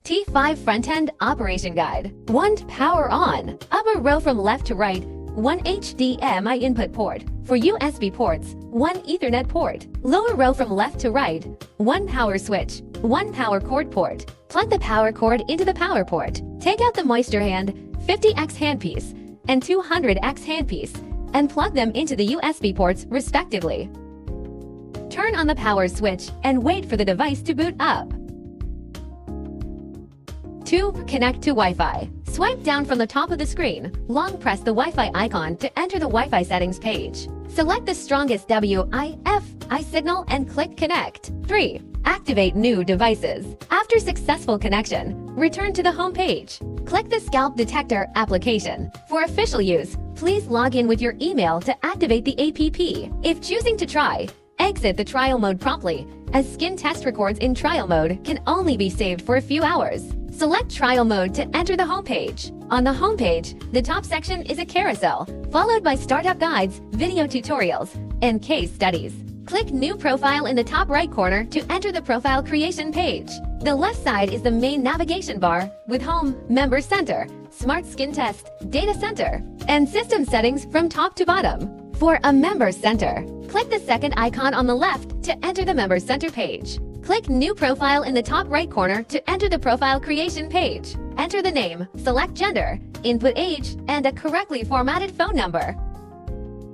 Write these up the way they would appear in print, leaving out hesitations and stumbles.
T5 Front-End Operation Guide. 1. Power on. Upper row from left to right. 1 HDMI input port. For USB ports, 1 Ethernet port. Lower row from left to right. 1 power switch. 1 power cord port. Plug the power cord into the power port. Take out the moisture hand, 50X handpiece, and 200X handpiece, and plug them into the USB ports respectively. Turn on the power switch and wait for the device to boot up. 2. Connect to Wi-Fi. Swipe down from the top of the screen. Long press the Wi-Fi icon to enter the Wi-Fi settings page. Select the strongest Wi-Fi signal and click Connect. 3. Activate new devices. After successful connection, return to the home page. Click the Scalp Detector application. For official use, please log in with your email to activate the app. If choosing to try, exit the trial mode promptly, as skin test records in trial mode can only be saved for a few hours. Select trial mode to enter the home page. On the home page, the top section is a carousel, followed by startup guides, video tutorials, and case studies. Click New Profile in the top right corner to enter the profile creation page. The left side is the main navigation bar with Home, Member Center, Smart Skin Test, Data Center, and System Settings from top to bottom. For a Member Center, click the second icon on the left to enter the Member Center page. Click New Profile in the top right corner to enter the profile creation page. Enter the name, select gender, input age, and a correctly formatted phone number.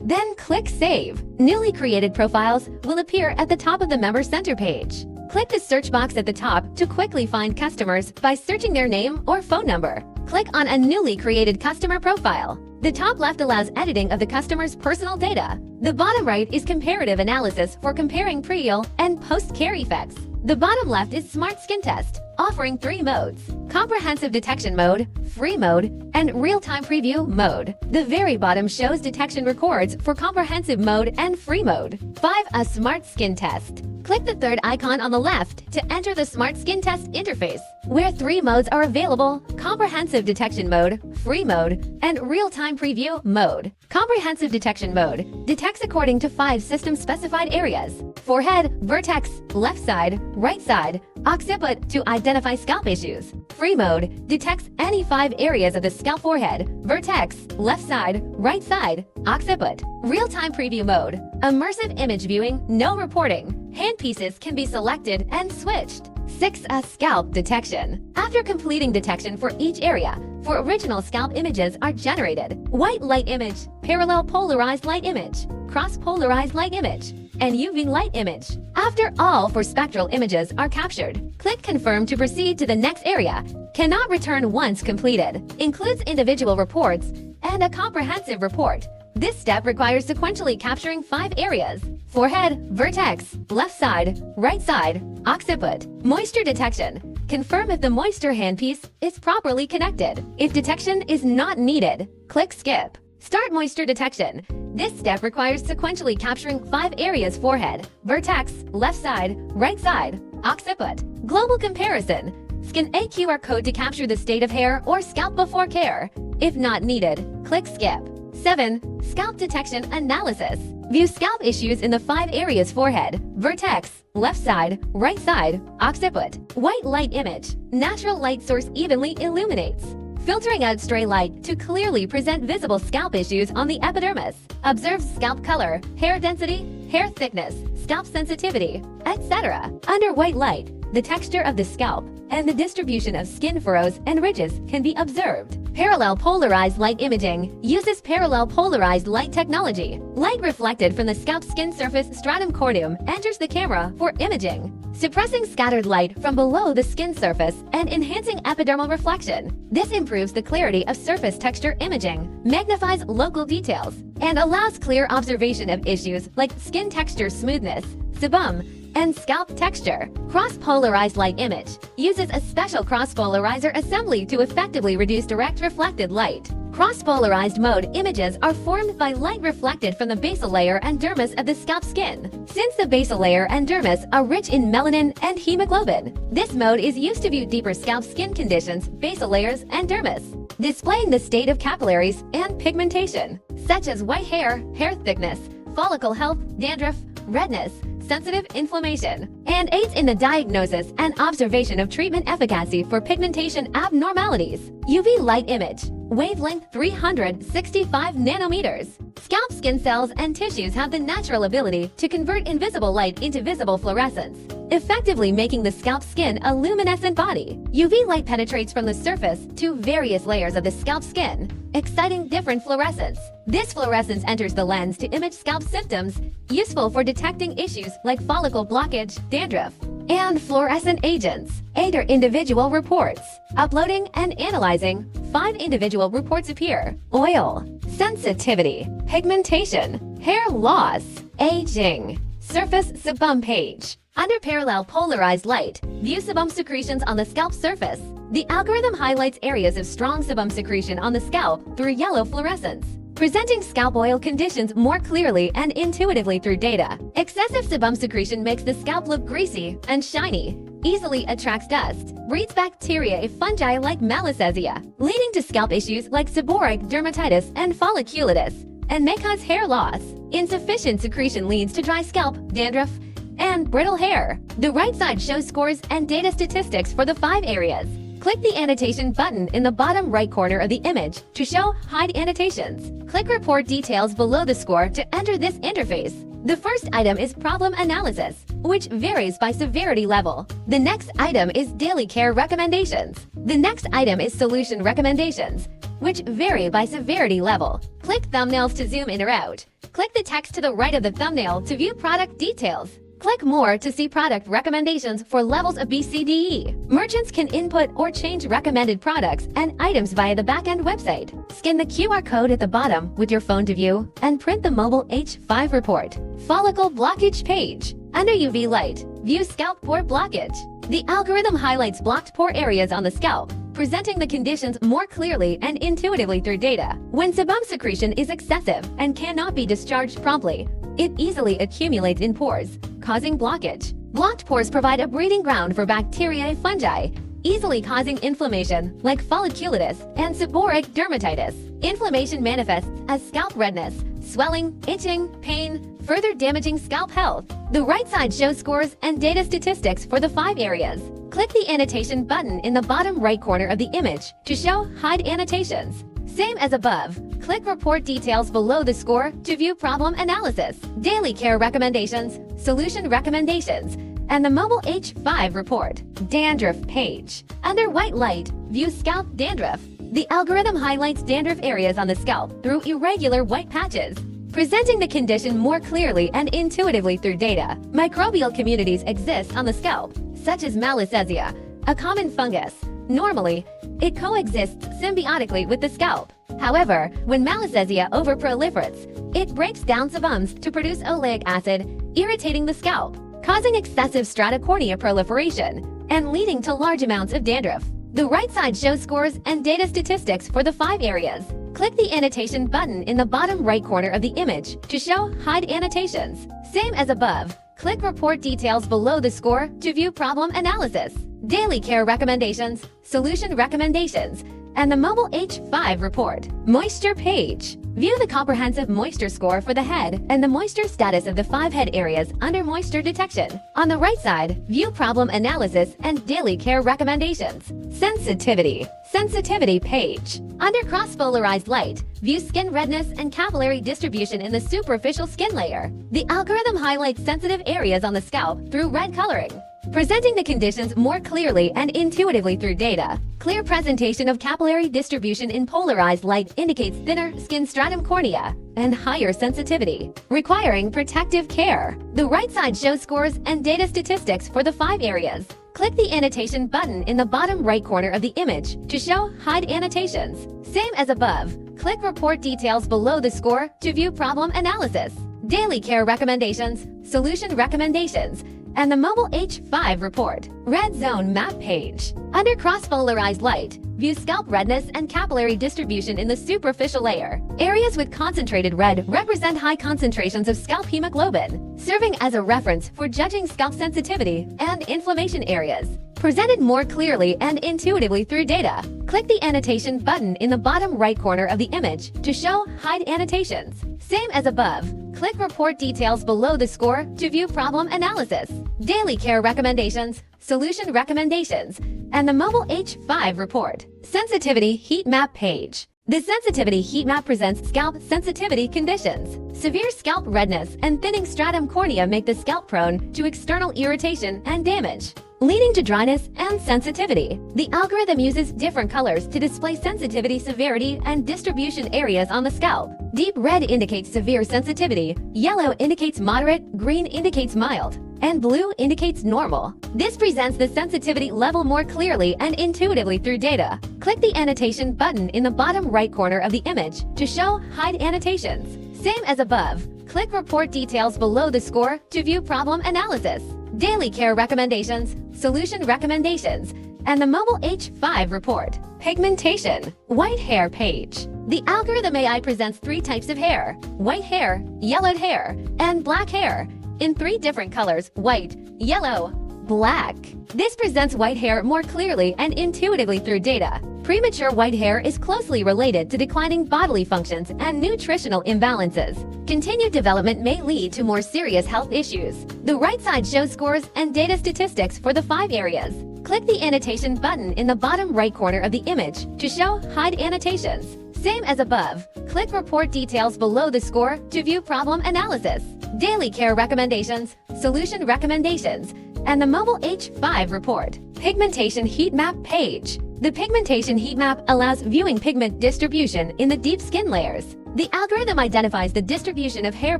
Then click Save. Newly created profiles will appear at the top of the Member Center page. Click the search box at the top to quickly find customers by searching their name or phone number. Click on a newly created customer profile. The top left allows editing of the customer's personal data. The bottom right is comparative analysis for comparing pre- and post-care effects. The bottom left is Smart Skin Test, offering 3 modes: Comprehensive Detection Mode, Free Mode, and Real-Time Preview Mode. The very bottom shows detection records for Comprehensive Mode and Free Mode. 5. A Smart Skin Test. Click the third icon on the left to enter the Smart Skin Test interface, where 3 modes are available: Comprehensive Detection Mode, Free Mode, and Real-Time Preview Mode. Comprehensive Detection Mode detects according to 5 system-specified areas: forehead, vertex, left side, right side, occiput to identify scalp issues. Free Mode detects any 5 areas of the scalp: forehead, vertex, left side, right side, occiput. Real-Time Preview Mode. Immersive image viewing, no reporting. Handpieces can be selected and switched. 6. A Scalp Detection. After completing detection for each area, 4 original scalp images are generated: white light image, parallel polarized light image, cross-polarized light image, and UV light image. After all 4 spectral images are captured, click Confirm to proceed to the next area. Cannot return once completed. Includes individual reports and a comprehensive report. This step requires sequentially capturing 5 areas: forehead, vertex, left side, right side, occiput. Moisture detection. Confirm if the moisture handpiece is properly connected. If detection is not needed, click Skip. Start moisture detection. This step requires sequentially capturing 5 areas: forehead, vertex, left side, right side, occiput. Global comparison. Scan a QR code to capture the state of hair or scalp before care. If not needed, click Skip. 7. Scalp Detection Analysis. View scalp issues in the 5 areas: forehead, vertex, left side, right side, occiput. White light image. Natural light source evenly illuminates, filtering out stray light to clearly present visible scalp issues on the epidermis. Observe scalp color, hair density, hair thickness, scalp sensitivity, etc. Under white light, the texture of the scalp and the distribution of skin furrows and ridges can be observed. Parallel polarized light imaging uses parallel polarized light technology. Light reflected from the scalp skin surface stratum corneum enters the camera for imaging, suppressing scattered light from below the skin surface and enhancing epidermal reflection. This improves the clarity of surface texture imaging, magnifies local details, and allows clear observation of issues like skin texture smoothness, sebum, and scalp texture. Cross-polarized light image uses a special cross-polarizer assembly to effectively reduce direct reflected light. Cross-polarized mode images are formed by light reflected from the basal layer and dermis of the scalp skin. Since the basal layer and dermis are rich in melanin and hemoglobin, this mode is used to view deeper scalp skin conditions, basal layers, and dermis, displaying the state of capillaries and pigmentation, such as white hair, hair thickness, follicle health, dandruff, redness, sensitive inflammation and aids in the diagnosis and observation of treatment efficacy for pigmentation abnormalities. UV light image. Wavelength 365 nanometers. Scalp skin cells and tissues have the natural ability to convert invisible light into visible fluorescence, effectively making the scalp skin a luminescent body. UV light penetrates from the surface to various layers of the scalp skin, exciting different fluorescence. This fluorescence enters the lens to image scalp symptoms, useful for detecting issues like follicle blockage, dandruff, and fluorescent agents. 8 are individual reports. Uploading and analyzing. 5 individual reports appear. Oil, sensitivity, pigmentation, hair loss, aging. Surface sebum page. Under parallel polarized light, view sebum secretions on the scalp surface. The algorithm highlights areas of strong sebum secretion on the scalp through yellow fluorescence, presenting scalp oil conditions more clearly and intuitively through data. Excessive sebum secretion makes the scalp look greasy and shiny, easily attracts dust, breeds bacteria and fungi like Malassezia, leading to scalp issues like seborrheic dermatitis and folliculitis, and may cause hair loss. Insufficient secretion leads to dry scalp, dandruff, and brittle hair. The right side shows scores and data statistics for the 5 areas. Click the annotation button in the bottom right corner of the image to show hide annotations. Click report details below the score to enter this interface. The first item is problem analysis, which varies by severity level. The next item is daily care recommendations. The next item is solution recommendations, which vary by severity level. Click thumbnails to zoom in or out. Click the text to the right of the thumbnail to view product details. Click More to see product recommendations for levels of BCDE. Merchants can input or change recommended products and items via the backend website. Scan the QR code at the bottom with your phone to view and print the mobile H5 report. Follicle blockage page. Under UV light, view scalp pore blockage. The algorithm highlights blocked pore areas on the scalp, presenting the conditions more clearly and intuitively through data. When sebum secretion is excessive and cannot be discharged promptly, it easily accumulates in pores, causing blockage. Blocked pores provide a breeding ground for bacteria and fungi, easily causing inflammation like folliculitis and seborrheic dermatitis. Inflammation manifests as scalp redness, swelling, itching, pain, further damaging scalp health. The right side shows scores and data statistics for the 5 areas. Click the annotation button in the bottom right corner of the image to show hide annotations. Same as above, click report details below the score to view problem analysis, daily care recommendations, solution recommendations, and the mobile H5 report. Dandruff page. Under white light, view scalp dandruff. The algorithm highlights dandruff areas on the scalp through irregular white patches, presenting the condition more clearly and intuitively through data. Microbial communities exist on the scalp, such as Malassezia, a common fungus. Normally, it coexists symbiotically with the scalp. However, when Malassezia overproliferates, it breaks down sebums to produce oleic acid, irritating the scalp, causing excessive stratocornea proliferation, and leading to large amounts of dandruff. The right side shows scores and data statistics for the 5 areas. Click the annotation button in the bottom right corner of the image to show hide annotations. Same as above, click report details below the score to view problem analysis, daily care recommendations, solution recommendations, and the mobile H5 report. Moisture page. View the comprehensive moisture score for the head and the moisture status of the 5 head areas under moisture detection. On the right side, view problem analysis and daily care recommendations. Sensitivity. Sensitivity page. Under cross-polarized light, view skin redness and capillary distribution in the superficial skin layer. The algorithm highlights sensitive areas on the scalp through red coloring, presenting the conditions more clearly and intuitively through data. Clear presentation of capillary distribution in polarized light indicates thinner skin stratum cornea and higher sensitivity, requiring protective care. The right side shows scores and data statistics for the 5 areas. Click the annotation button in the bottom right corner of the image to show hide annotations. Same as above, click report details below the score to view problem analysis, daily care recommendations, solution recommendations, and the mobile H5 report. Red zone map page. Under cross-polarized light, view scalp redness and capillary distribution in the superficial layer. Areas with concentrated red represent high concentrations of scalp hemoglobin, serving as a reference for judging scalp sensitivity and inflammation areas. Presented more clearly and intuitively through data, click the annotation button in the bottom right corner of the image to show hide annotations. Same as above, click Report Details below the score to view problem analysis, daily care recommendations, solution recommendations, and the mobile H5 report. Sensitivity heat map page. The sensitivity heat map presents scalp sensitivity conditions. Severe scalp redness and thinning stratum cornea make the scalp prone to external irritation and damage, leading to dryness and sensitivity. The algorithm uses different colors to display sensitivity, severity, and distribution areas on the scalp. Deep red indicates severe sensitivity, yellow indicates moderate, green indicates mild, and blue indicates normal. This presents the sensitivity level more clearly and intuitively through data. Click the annotation button in the bottom right corner of the image to show hide annotations. Same as above, click Report Details below the score to view problem analysis, daily care recommendations, solution recommendations, and the mobile H5 report. Pigmentation, white hair page. The algorithm AI presents 3 types of hair: white hair, yellowed hair, and black hair, in 3 different colors: white, yellow, black. This presents white hair more clearly and intuitively through data. Premature white hair is closely related to declining bodily functions and nutritional imbalances. Continued development may lead to more serious health issues. The right side shows scores and data statistics for the 5 areas. Click the annotation button in the bottom right corner of the image to show hide annotations. Same as above, click Report Details below the score to view problem analysis, daily care recommendations, solution recommendations, and the mobile H5 report. Pigmentation heat map page. The pigmentation heat map allows viewing pigment distribution in the deep skin layers. The algorithm identifies the distribution of hair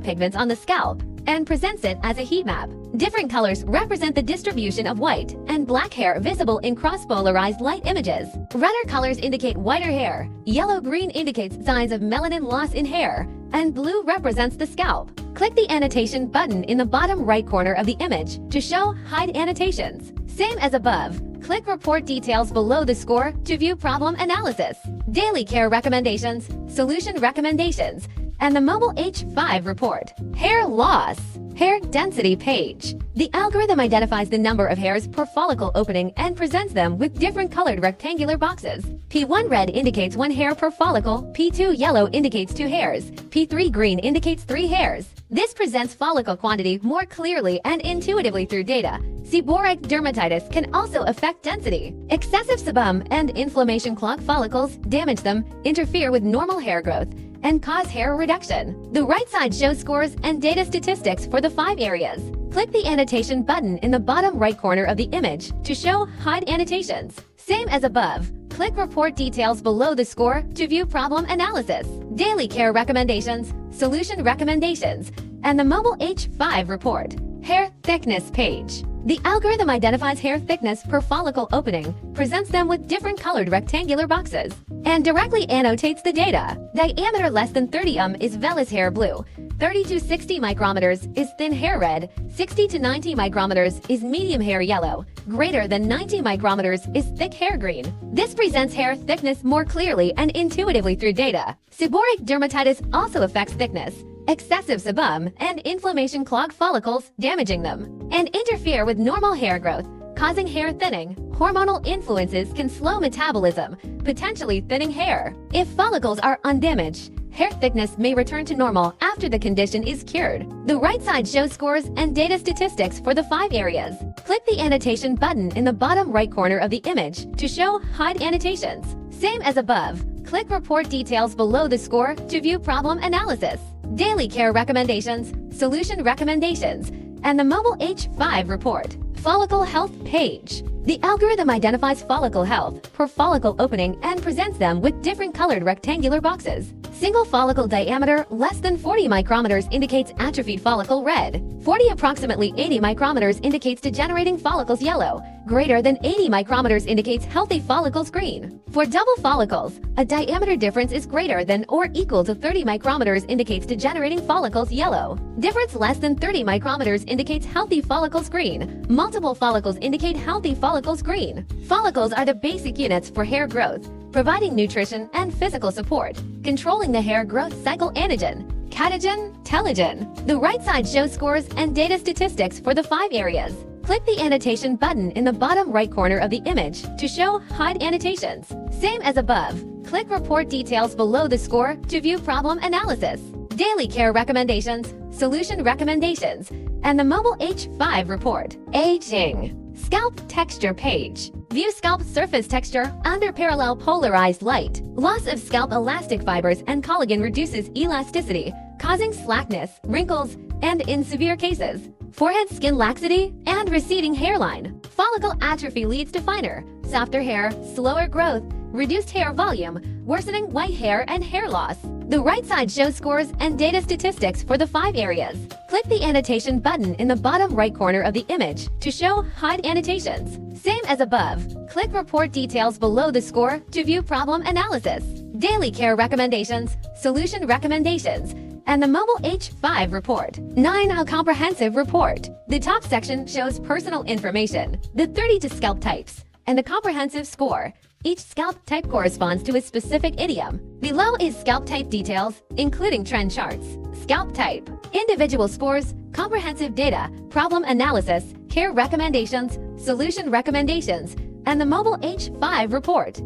pigments on the scalp and presents it as a heat map. Different colors represent the distribution of white and black hair visible in cross-polarized light images. Redder colors indicate whiter hair, yellow-green indicates signs of melanin loss in hair, and blue represents the scalp. Click the annotation button in the bottom right corner of the image to show hide annotations. Same as above, click Report Details below the score to view problem analysis, daily care recommendations, solution recommendations, and the mobile H5 report. Hair loss. Hair density page. The algorithm identifies the number of hairs per follicle opening and presents them with different colored rectangular boxes. P1 red indicates 1 hair per follicle, P2 yellow indicates 2 hairs, P3 green indicates 3 hairs. This presents follicle quantity more clearly and intuitively through data. Seborrheic dermatitis can also affect density. Excessive sebum and inflammation clog follicles, damage them, interfere with normal hair growth, and cause hair reduction. The right side shows scores and data statistics for the 5 areas. Click the annotation button in the bottom right corner of the image to show hide annotations. Same as above, click Report Details below the score to view problem analysis, daily care recommendations, solution recommendations, and the mobile H5 report. Hair thickness page. The algorithm identifies hair thickness per follicle opening, presents them with different colored rectangular boxes, and directly annotates the data. Diameter less than 30 is vellus hair blue, 30 to 60 micrometers is thin hair red, 60 to 90 micrometers is medium hair yellow, greater than 90 micrometers is thick hair green. This presents hair thickness more clearly and intuitively through data. Seborrheic dermatitis also affects thickness. Excessive sebum and inflammation clog follicles, damaging them, and interfere with normal hair growth, causing hair thinning. Hormonal influences can slow metabolism, potentially thinning hair. If follicles are undamaged, hair thickness may return to normal after the condition is cured. The right side shows scores and data statistics for the 5 areas. Click the annotation button in the bottom right corner of the image to show hide annotations. Same as above, click Report Details below the score to view problem analysis, daily care recommendations, solution recommendations, and the mobile H5 report. Follicle health page. The algorithm identifies follicle health per follicle opening and presents them with different colored rectangular boxes. Single follicle diameter less than 40 micrometers indicates atrophied follicle red. 40 approximately 80 micrometers indicates degenerating follicles yellow. Greater than 80 micrometers indicates healthy follicles green. For double follicles, a diameter difference is greater than or equal to 30 micrometers indicates degenerating follicles yellow. Difference less than 30 micrometers indicates healthy follicles green. Multiple follicles indicate healthy follicles green. Follicles are the basic units for hair growth, providing nutrition and physical support, controlling the hair growth cycle. Anagen, catagen, telogen. The right side shows scores and data statistics for the 5 areas. Click the annotation button in the bottom right corner of the image to show hide annotations. Same as above, click Report Details below the score to view problem analysis, Daily Care Recommendations, Solution Recommendations, and the Mobile H5 Report. Aging. Scalp Texture Page. View scalp surface texture under parallel polarized light. Loss of scalp elastic fibers and collagen reduces elasticity, causing slackness, wrinkles, and in severe cases, forehead skin laxity and receding hairline. Follicle atrophy leads to finer, softer hair, slower growth, reduced hair volume, worsening white hair and hair loss. The right side shows scores and data statistics for the 5 areas. Click the annotation button in the bottom right corner of the image to show hide annotations. Same as above. Click report details below the score to view problem analysis. Daily Care Recommendations, Solution Recommendations, and the Mobile H5 Report. 9. A comprehensive report. The top section shows personal information, the 30 scalp types, and the comprehensive score. Each scalp type corresponds to a specific idiom. Below is scalp type details, including trend charts. Scalp type, individual scores, comprehensive data, problem analysis, care recommendations, solution recommendations, and the Mobile H5 Report.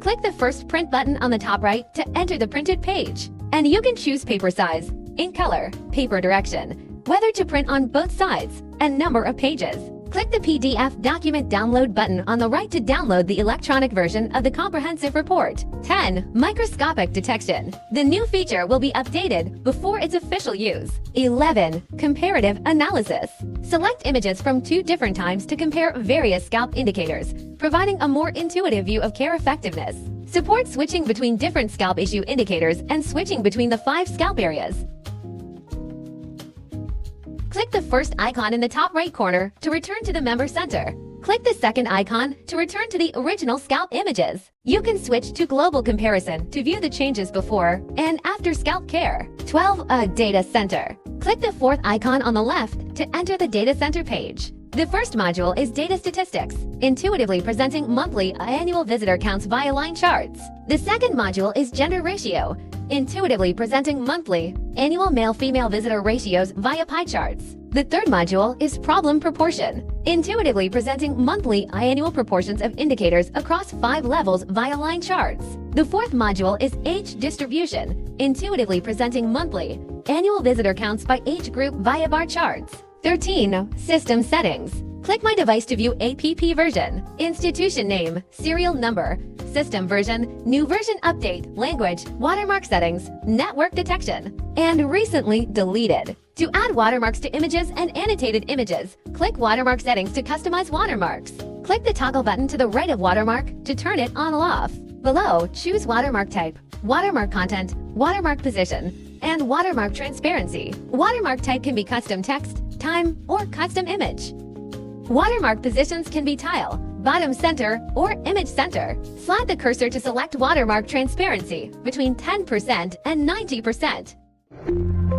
Click the first print button on the top right to enter the printed page. And you can choose paper size, ink color, paper direction, whether to print on both sides, and number of pages. Click the PDF document download button on the right to download the electronic version of the comprehensive report. 10. Microscopic detection. The new feature will be updated before its official use. 11. Comparative analysis. Select images from 2 different times to compare various scalp indicators, providing a more intuitive view of care effectiveness. Support switching between different scalp issue indicators and switching between the 5 scalp areas. Click the first icon in the top right corner to return to the Member Center. Click the second icon to return to the original scalp images. You can switch to Global Comparison to view the changes before and after scalp care. 12. A Data Center. Click the 4th icon on the left to enter the Data Center page. The first module is Data Statistics, intuitively presenting monthly annual visitor counts via line charts. The second module is Gender Ratio, intuitively presenting monthly, annual male-female visitor ratios via pie charts. The third module is Problem Proportion, intuitively presenting monthly annual proportions of indicators across 5 levels via line charts. The fourth module is Age Distribution, intuitively presenting monthly, annual visitor counts by age group via bar charts. 13. System Settings. Click My Device to view APP version, institution name, serial number, system version, new version update, language, watermark settings, network detection, and recently deleted. To add watermarks to images and annotated images, click Watermark Settings to customize watermarks. Click the toggle button to the right of watermark to turn it on or off. Below, choose watermark type, watermark content, watermark position, and watermark transparency. Watermark type can be custom text, time, or custom image. Watermark positions can be tile, bottom center, or image center. Slide the cursor to select watermark transparency between 10% and 90%.